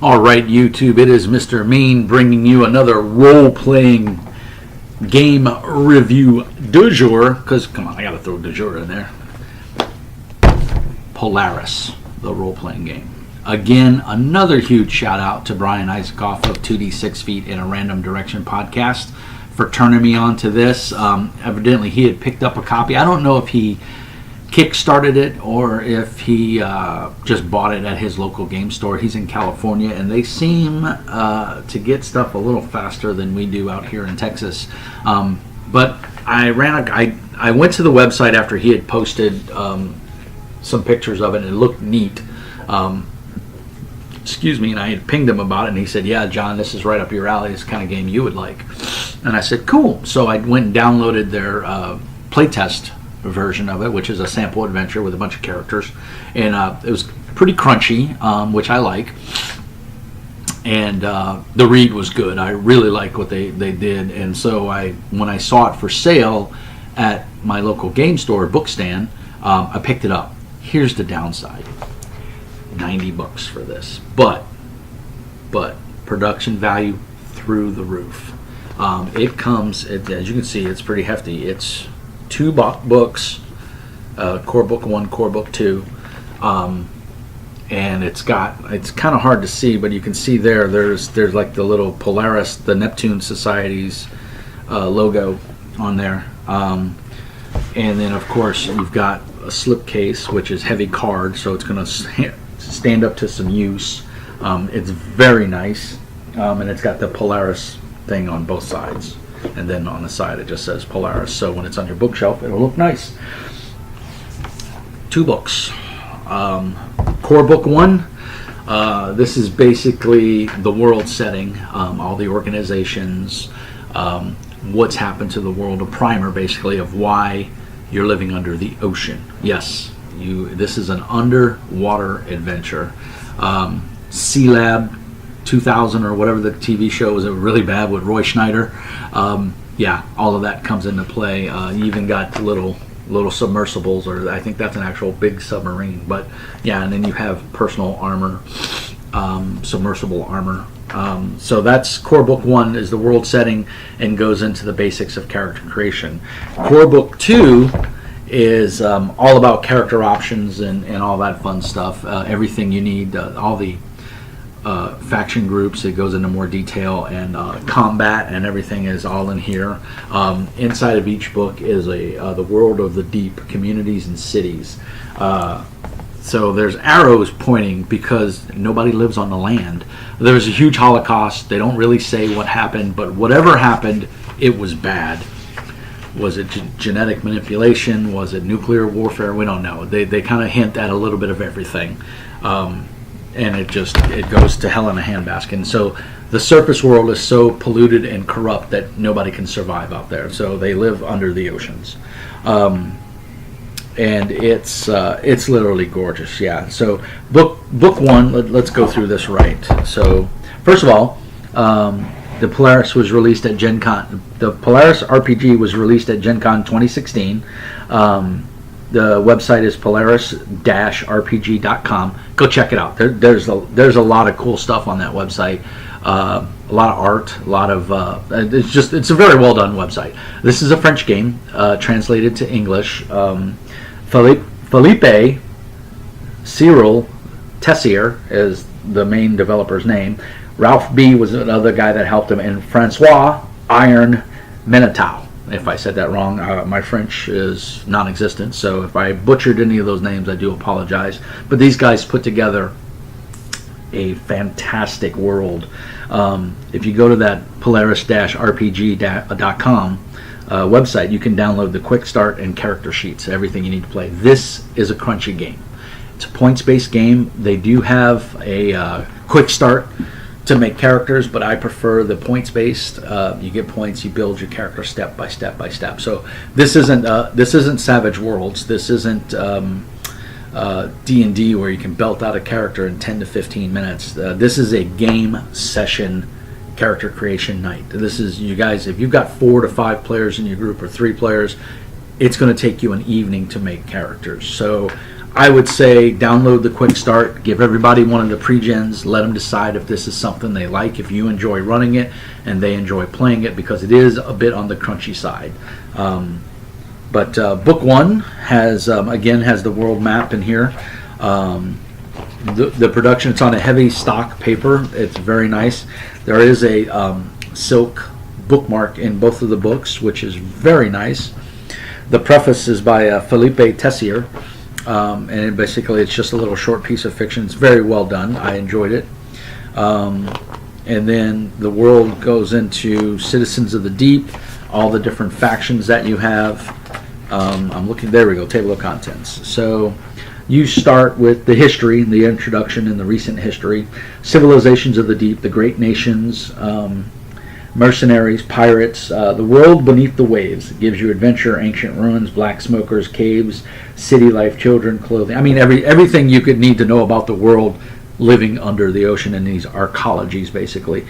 All right, YouTube, it is Mr. Mean bringing you another role-playing game review du jour, because, come on, I gotta throw du jour in there. Polaris, the role-playing game. Again, another huge shout-out to Brian Isakoff of 2D6 Feet in a Random Direction podcast for turning me on to this. Evidently, he had picked up a copy. I don't know if he kickstarted it or if he just bought it at his local game store. He's in California, and they seem to get stuff a little faster than we do out here in Texas. But I went to the website after he had posted some pictures of it, and it looked neat. Excuse me, and I had pinged him about it, and he said, "Yeah, John, this is right up your alley. It's the kind of game you would like." And I said, "Cool." So I went and downloaded their playtest version of it, which is a sample adventure with a bunch of characters, and it was pretty crunchy, which I like, and the read was good. I really like what they did, and so when I saw it for sale at my local game store book stand, I picked it up. Here's the downside: $90 for this, but production value through the roof. It comes, as you can see, it's pretty hefty. It's 2 books, Core Book 1, Core Book 2, and it's kind of hard to see, but you can see there's like the little Polaris, the Neptune Society's logo on there, and then of course you've got a slipcase, which is heavy card, so it's going to stand up to some use. It's very nice, and it's got the Polaris thing on both sides. And then on the side it just says Polaris, so when it's on your bookshelf it'll look nice. 2 books. Core Book 1, this is basically the world setting, all the organizations, what's happened to the world, a primer basically of why you're living under the ocean. Yes, this is an underwater adventure. Sea Lab 2000 or whatever the TV show was, really bad with Roy Schneider. Yeah, all of that comes into play. You even got little submersibles, or I think that's an actual big submarine. But yeah, and then you have personal armor, submersible armor. So that's Core Book 1 is the world setting and goes into the basics of character creation. Core Book 2 is all about character options and all that fun stuff. Everything you need, all the faction groups. It goes into more detail, and combat and everything is all in here. Inside of each book is the world of the deep, communities and cities. So there's arrows pointing because nobody lives on the land. There's a huge Holocaust. They don't really say what happened, but whatever happened, it was bad. Was it genetic manipulation? Was it nuclear warfare? We don't know. They kind of hint at a little bit of everything. And it goes to hell in a handbasket. And so the surface world is so polluted and corrupt that nobody can survive out there. So they live under the oceans, and it's literally gorgeous. Yeah. So book 1. Let's go through this right. So first of all, the Polaris was released at Gen Con. The Polaris RPG was released at Gen Con 2016. The website is polaris-rpg.com. Go check it out. There's a lot of cool stuff on that website. A lot of art. A lot of it's a very well done website. This is a French game translated to English. Philippe Cyril Tessier is the main developer's name. Ralph B was another guy that helped him, and Francois Iron Menatau. If I said that wrong, my French is non-existent, so if I butchered any of those names, I do apologize. But these guys put together a fantastic world. If you go to that polaris-rpg.com website, you can download the quick start and character sheets, everything you need to play. This is a crunchy game. It's a points-based game. They do have a quick start to make characters, but I prefer the points-based. You get points, you build your character step by step by step. So this isn't Savage Worlds. This isn't D&D where you can belt out a character in 10 to 15 minutes. This is a game session character creation night. This is, you guys, if you've got 4 to 5 players in your group or 3 players, it's going to take you an evening to make characters. So I would say download the Quick Start, give everybody one of the pre-gens, let them decide if this is something they like, if you enjoy running it and they enjoy playing it, because it is a bit on the crunchy side. But book 1 has, again, has the world map in here. The production, it's on a heavy stock paper. It's very nice. There is a silk bookmark in both of the books, which is very nice. The preface is by Felipe Tessier. And basically it's just a little short piece of fiction. It's very well done. I enjoyed it. And then the world goes into Citizens of the Deep, all the different factions that you have. I'm looking, there we go, table of contents. So you start with the history, the introduction and the recent history. Civilizations of the Deep, the great nations, mercenaries, pirates, the world beneath the waves. It gives you adventure, ancient ruins, black smokers, caves, city life, children, clothing. I mean, everything you could need to know about the world living under the ocean in these arcologies, basically.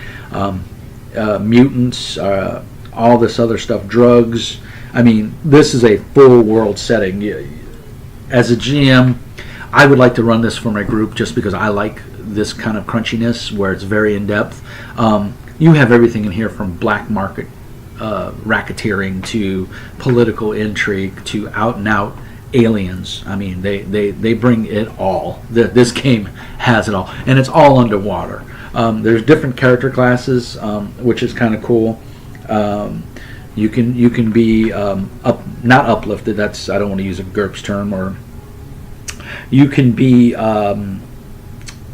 Mutants, all this other stuff, drugs. I mean, this is a full world setting. As a GM, I would like to run this for my group just because I like this kind of crunchiness where it's very in-depth. You have everything in here from black market racketeering to political intrigue to out-and-out aliens. I mean, they bring it all. This game has it all, and it's all underwater. There's different character classes, which is kind of cool. You can be not uplifted. That's, I don't want to use a GURPS term. Or you can be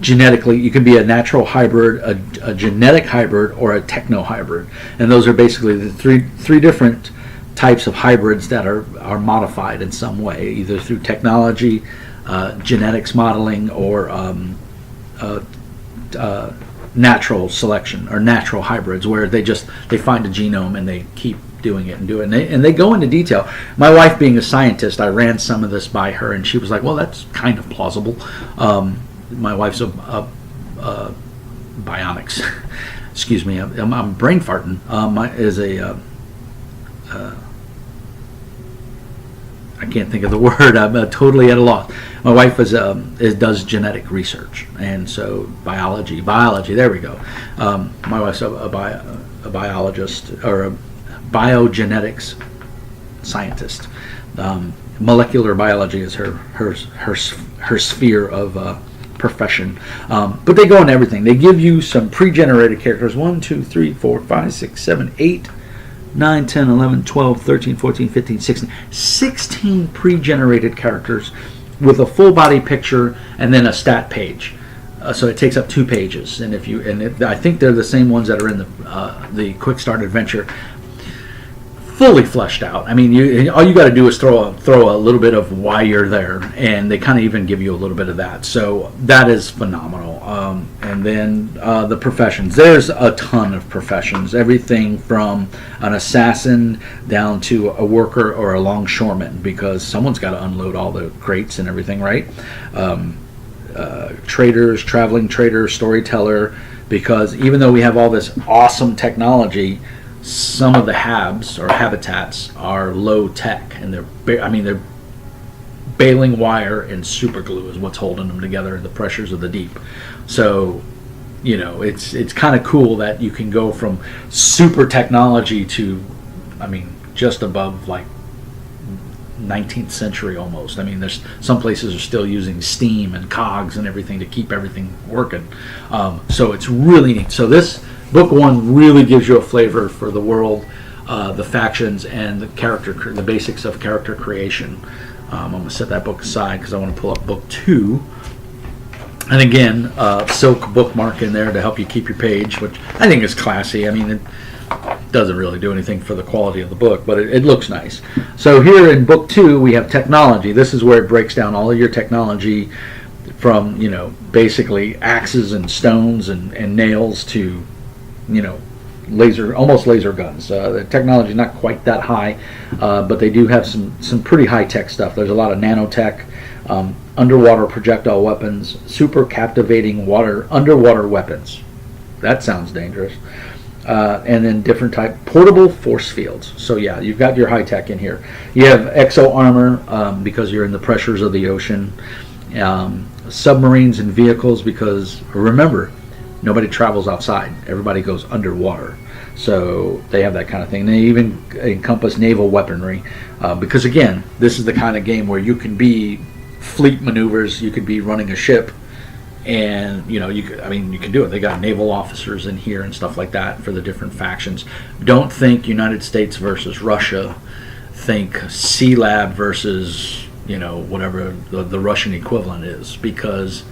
genetically, you can be a natural hybrid, a genetic hybrid, or a techno hybrid, and those are basically the three different types of hybrids that are modified in some way, either through technology, genetics modeling, or natural selection, or natural hybrids, where they find a genome and they keep doing it and they go into detail. My wife, being a scientist, I ran some of this by her and she was like, well, that's kind of plausible. My wife's a bionics excuse me, I'm brain farting. I can't think of the word. I'm totally at a loss. My wife does genetic research, and so biology. There we go. My wife's a biologist, or a biogenetics scientist. Molecular biology is her sphere of profession. But they go into everything. They give you some pre-generated characters. 1, 2, 3, 4, 5, 6, 7, 8. 9, 10, 11, 12, 13, 14, 15, 16. 16 pre-generated characters with a full body picture and then a stat page. So it takes up 2 pages. And I think they're the same ones that are in the Quick Start Adventure. Fully fleshed out. I mean, all you got to do is throw a little bit of why you're there, and they kind of even give you a little bit of that. So that is phenomenal. And then the professions. There's a ton of professions. Everything from an assassin down to a worker or a longshoreman, because someone's got to unload all the crates and everything, right? Traders, traveling trader, storyteller. Because even though we have all this awesome technology, some of the habs or habitats are low tech, and they're baling wire and super glue is what's holding them together, the pressures of the deep. So, it's kind of cool that you can go from super technology to, just above like 19th century almost. There's some places are still using steam and cogs and everything to keep everything working. So it's really neat. So this Book 1 really gives you a flavor for the world, the factions, and the basics of character creation. I'm going to set that book aside because I want to pull up Book 2. And again, silk bookmark in there to help you keep your page, which I think is classy. It doesn't really do anything for the quality of the book, but it looks nice. So here in Book 2, we have technology. This is where it breaks down all of your technology from, basically axes and stones and nails to almost laser guns. The technology is not quite that high, but they do have some pretty high-tech stuff. There's a lot of nanotech, underwater projectile weapons, super captivating underwater weapons. That sounds dangerous. And then different type portable force fields. So yeah, you've got your high-tech in here. You have exo armor because you're in the pressures of the ocean. submarines and vehicles, because remember, nobody travels outside. Everybody goes underwater. So they have that kind of thing. They even encompass naval weaponry, because again, this is the kind of game where you can be fleet maneuvers. You could be running a ship, and you can do it. They got naval officers in here and stuff like that for the different factions. Don't think United States versus Russia. Think Sea Lab versus whatever the Russian equivalent is, because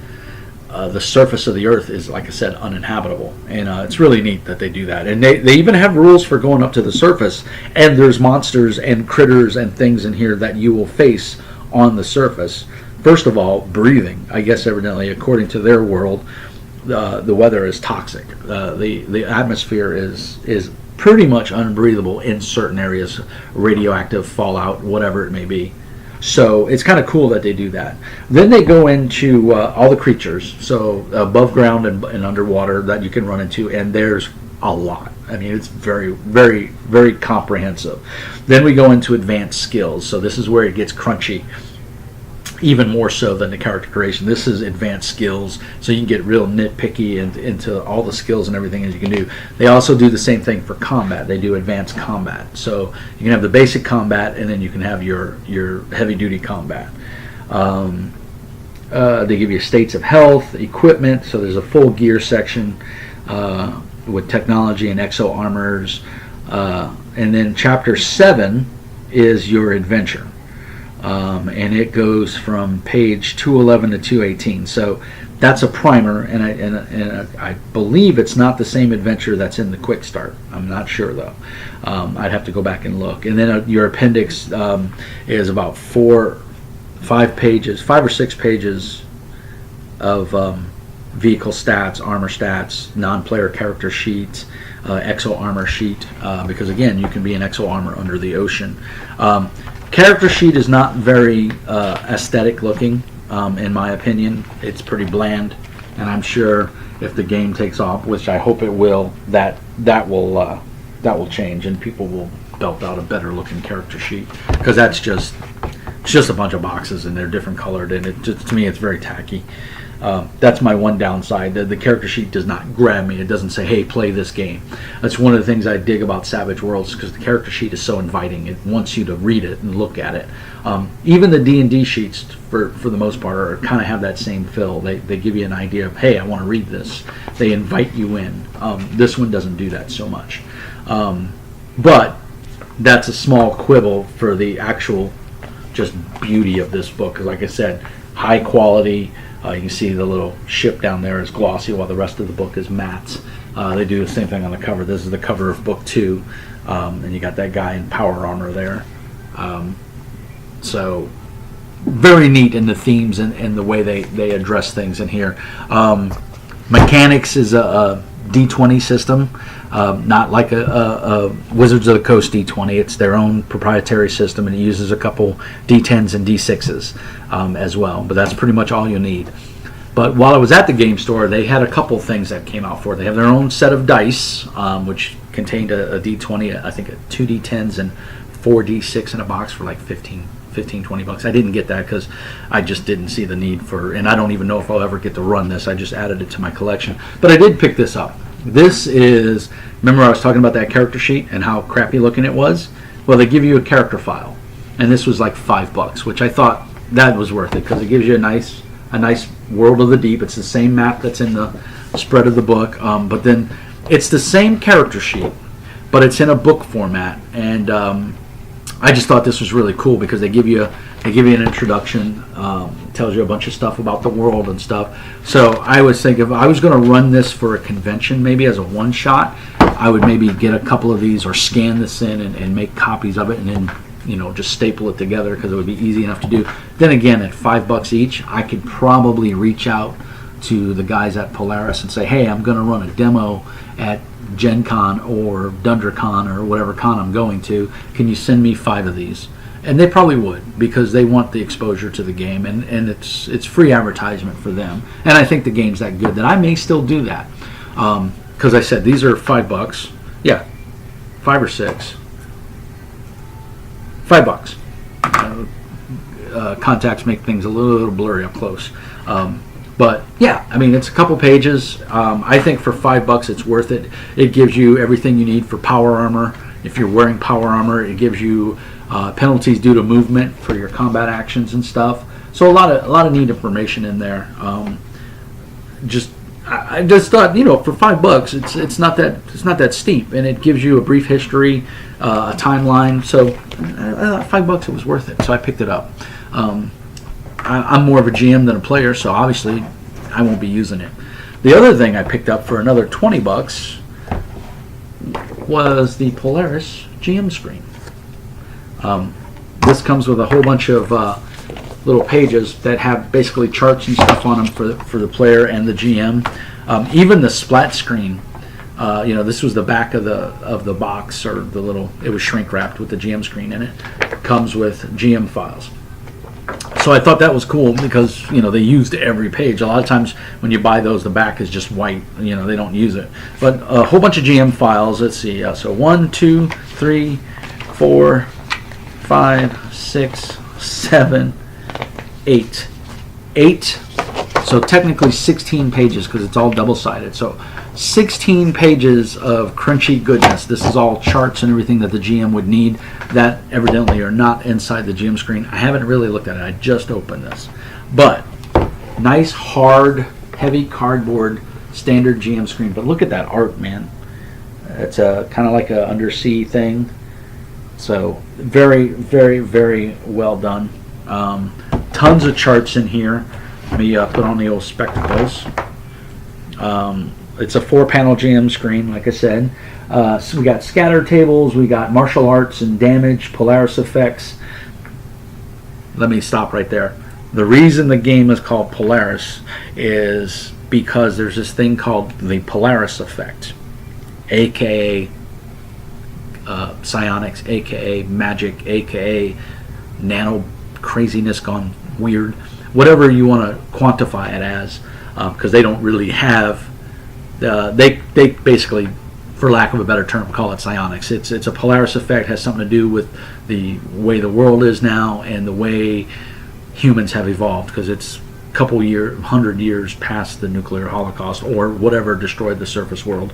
the surface of the earth is, like I said, uninhabitable, and it's really neat that they do that. And they even have rules for going up to the surface, and there's monsters and critters and things in here that you will face on the surface. First of all, breathing. I guess evidently, according to their world, the weather is toxic. The atmosphere is pretty much unbreathable in certain areas, radioactive fallout, whatever it may be. So it's kind of cool that they do that. Then they go into all the creatures, so above ground and underwater that you can run into, and there's a lot. I mean, it's very, very, very comprehensive. Then we go into advanced skills. So this is where it gets crunchy, even more so than the character creation. This is advanced skills, so you can get real nitpicky into all the skills and everything as you can do. They also do the same thing for combat. They do advanced combat. So you can have the basic combat, and then you can have your heavy-duty combat. They give you states of health, equipment, so there's a full gear section with technology and exo armors. And then Chapter 7 is your adventure. And it goes from page 211 to 218. So that's a primer, and I believe it's not the same adventure that's in the quick start. I'm not sure though. I'd have to go back and look. And then your appendix is about 5 or 6 pages of vehicle stats, armor stats, non-player character sheet, exo armor sheet, because again, you can be an exo armor under the ocean. Character sheet is not very aesthetic looking, in my opinion. It's pretty bland, and I'm sure if the game takes off, which I hope it will, that will change, and people will belt out a better looking character sheet, because it's just a bunch of boxes and they're different colored, and to me it's very tacky. That's my one downside. The character sheet does not grab me. It doesn't say, hey, play this game. That's one of the things I dig about Savage Worlds, because the character sheet is so inviting. It wants you to read it and look at it. Even the D&D sheets, for the most part, kind of have that same feel. They give you an idea of, hey, I want to read this. They invite you in. This one doesn't do that so much. But that's a small quibble for the actual just beauty of this book. Like I said, high quality. You can see the little ship down there is glossy, while the rest of the book is matte. They do the same thing on the cover. This is the cover of book 2, and you got that guy in power armor there. So very neat in the themes and the way they address things in here. Mechanics is a D20 system, not like a Wizards of the Coast D20. It's their own proprietary system, and it uses a couple D10s and D6s as well. But that's pretty much all you need. But while I was at the game store, they had a couple things that came out for it. They have their own set of dice, which contained a D20, I think 2 D10s and 4 D6 in a box for like 15, 20 bucks. I didn't get that because I just didn't see the need for, and I don't even know if I'll ever get to run this. I just added it to my collection. But I did pick this up. This is, remember I was talking about that character sheet and how crappy looking it was? Well, they give you a character file, and this was like $5, which I thought that was worth it, because it gives you a nice World of the Deep. It's the same map that's in the spread of the book, but then it's the same character sheet, but it's in a book format, and I just thought this was really cool because they give you an introduction, tells you a bunch of stuff about the world and stuff. So I was thinking, if I was going to run this for a convention, maybe as a one shot, I would maybe get a couple of these or scan this in and make copies of it, and then just staple it together, because it would be easy enough to do. Then again, at $5 each, I could probably reach out to the guys at Polaris and say, hey, I'm going to run a demo at Gen Con or DundraCon or whatever con I'm going to. Can you send me 5 of these? And they probably would, because they want the exposure to the game, and it's free advertisement for them. And I think the game's that good that I may still do that. Because I said these are $5. Yeah, 5 or 6. $5. contacts make things a little blurry up close. But yeah, I mean, it's a couple pages. I think for $5 it's worth it. It gives you everything you need for power armor. If you're wearing power armor, it gives you penalties due to movement for your combat actions and stuff. So a lot of neat information in there. I just thought, for $5, it's not that steep, and it gives you a brief history, a timeline. So $5 it was worth it. So I picked it up. I'm more of a GM than a player, so obviously I won't be using it. The other thing I picked up for another $20 was the Polaris GM screen. This comes with a whole bunch of little pages that have basically charts and stuff on them for the player and the GM. Even the splat screen, this was the back of the box, or the little. It was shrink wrapped with the GM screen in it. Comes with GM files. So I thought that was cool because they used every page. A lot of times when you buy those, the back is just white. They don't use it. But a whole bunch of GM files. Let's see. So 1, 2, 3, 4, 5, 6, 7, 8. 8. So technically 16 pages because it's all double-sided. So 16 pages of crunchy goodness. This is all charts and everything that the GM would need that evidently are not inside the GM screen. I haven't really looked at it. I just opened this. But nice, hard, heavy cardboard standard GM screen. But look at that art, man. It's kind of like a undersea thing. So very, very, very well done. Tons of charts in here. Let me put on the old spectacles. It's a 4-panel GM screen, like I said. So we got scatter tables, we got martial arts and damage, Polaris effects. Let me stop right there. The reason the game is called Polaris is because there's this thing called the Polaris Effect, aka psionics, aka magic, aka nano craziness gone weird, whatever you want to quantify it as, because they don't really have. They basically, for lack of a better term, call it psionics. It's a Polaris effect. Has something to do with the way the world is now and the way humans have evolved, because it's a couple 100 years past the nuclear holocaust or whatever destroyed the surface world.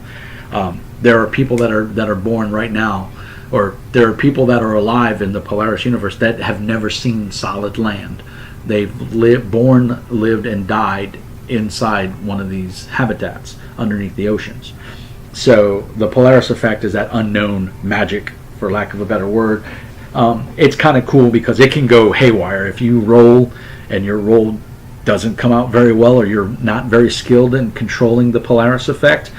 There are people that are born right now, or there are people that are alive in the Polaris universe that have never seen solid land. They've lived, and died inside one of these habitats underneath the oceans. So the Polaris effect is that unknown magic, for lack of a better word. It's kind of cool because it can go haywire. If you roll and your roll doesn't come out very well, or you're not very skilled in controlling the Polaris effect,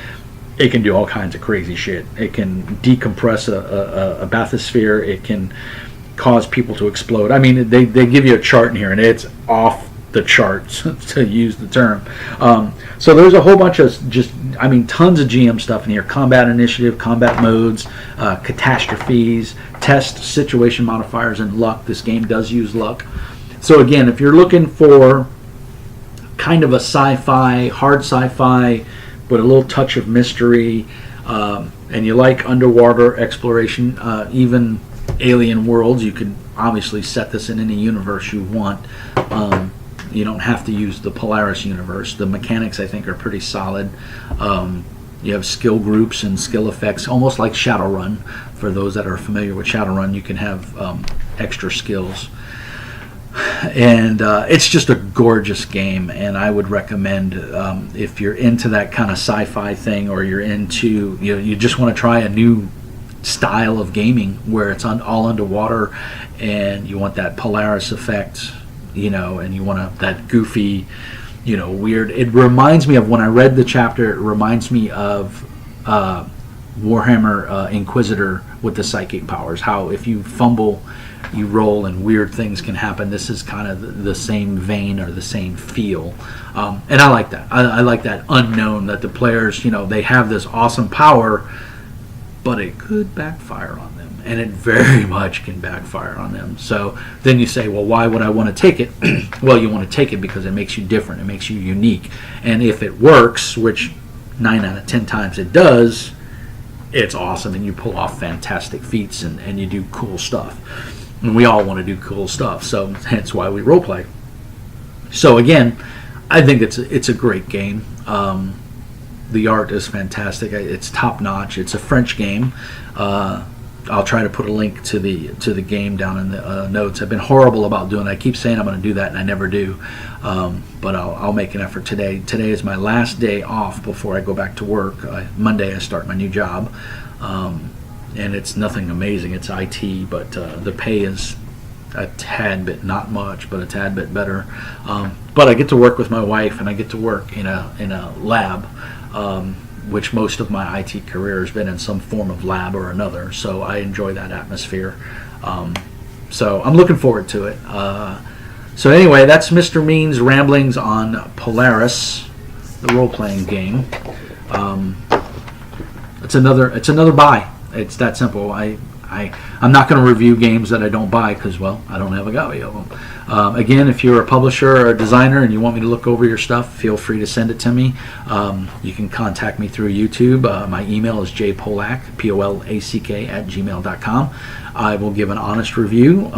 it can do all kinds of crazy shit. It can decompress a bathysphere. It can cause people to explode. I mean, they give you a chart in here, and it's off the charts, to use the term. So there's a whole bunch of tons of GM stuff in here. Combat initiative, combat modes, catastrophes, test, situation modifiers, and luck. This game does use luck. So again, if you're looking for kind of a sci-fi, hard sci-fi, but a little touch of mystery, and you like underwater exploration, even alien worlds, you can obviously set this in any universe you want. You don't have to use the Polaris universe. The mechanics, I think, are pretty solid. You have skill groups and skill effects, almost like Shadowrun. For those that are familiar with Shadowrun, you can have extra skills. And it's just a gorgeous game, and I would recommend, if you're into that kind of sci-fi thing, or you're into, you just want to try a new style of gaming where it's all underwater, and you want that Polaris effect, and you want that goofy, weird. It reminds me of, when I read the chapter, it reminds me of Warhammer Inquisitor with the psychic powers. How if you fumble, you roll, and weird things can happen. This is kind of the same vein, or the same feel, and I like that. I like that unknown, that the players, they have this awesome power, but it could backfire on them, and it very much can backfire on them. So then you say, well, why would I want to take it? Well, you want to take it because it makes you different, it makes you unique, and if it works, which 9 out of 10 times it does, it's awesome, and you pull off fantastic feats, and you do cool stuff. And we all want to do cool stuff, so hence why we role play. So again, I think it's a great game. The art is fantastic. It's top notch. It's a French game. I'll try to put a link to the game down in the notes. I've been horrible about doing it. I keep saying I'm going to do that, and I never do. But I'll make an effort today. Today is my last day off before I go back to work. Monday I start my new job. And it's nothing amazing. It's IT, but the pay is a tad bit, not much, but a tad bit better. But I get to work with my wife, and I get to work in a lab, which most of my IT career has been in some form of lab or another. So I enjoy that atmosphere. So I'm looking forward to it. So anyway, that's Mr. Mean's ramblings on Polaris, the role-playing game. It's another buy. It's that simple. I'm not going to review games that I don't buy because, well, I don't have a copy of them. Again, if you're a publisher or a designer and you want me to look over your stuff, feel free to send it to me. You can contact me through YouTube. My email is jpolack, POLACK, @gmail.com. I will give an honest review.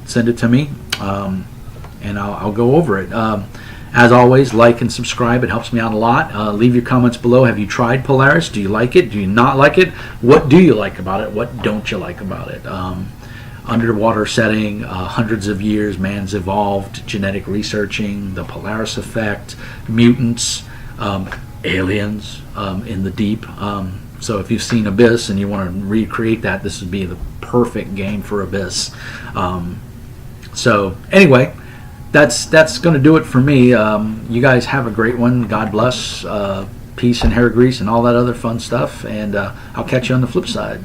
Send it to me, and I'll go over it. As always, like and subscribe. It helps me out a lot. Leave your comments below. Have you tried Polaris? Do you like it? Do you not like it? What do you like about it? What don't you like about it? Underwater setting, hundreds of years, man's evolved, genetic researching, the Polaris Effect, mutants, aliens in the deep. So if you've seen Abyss and you want to recreate that, this would be the perfect game for Abyss. So anyway, that's going to do it for me. You guys have a great one. God bless. Peace and hair grease and all that other fun stuff. And I'll catch you on the flip side.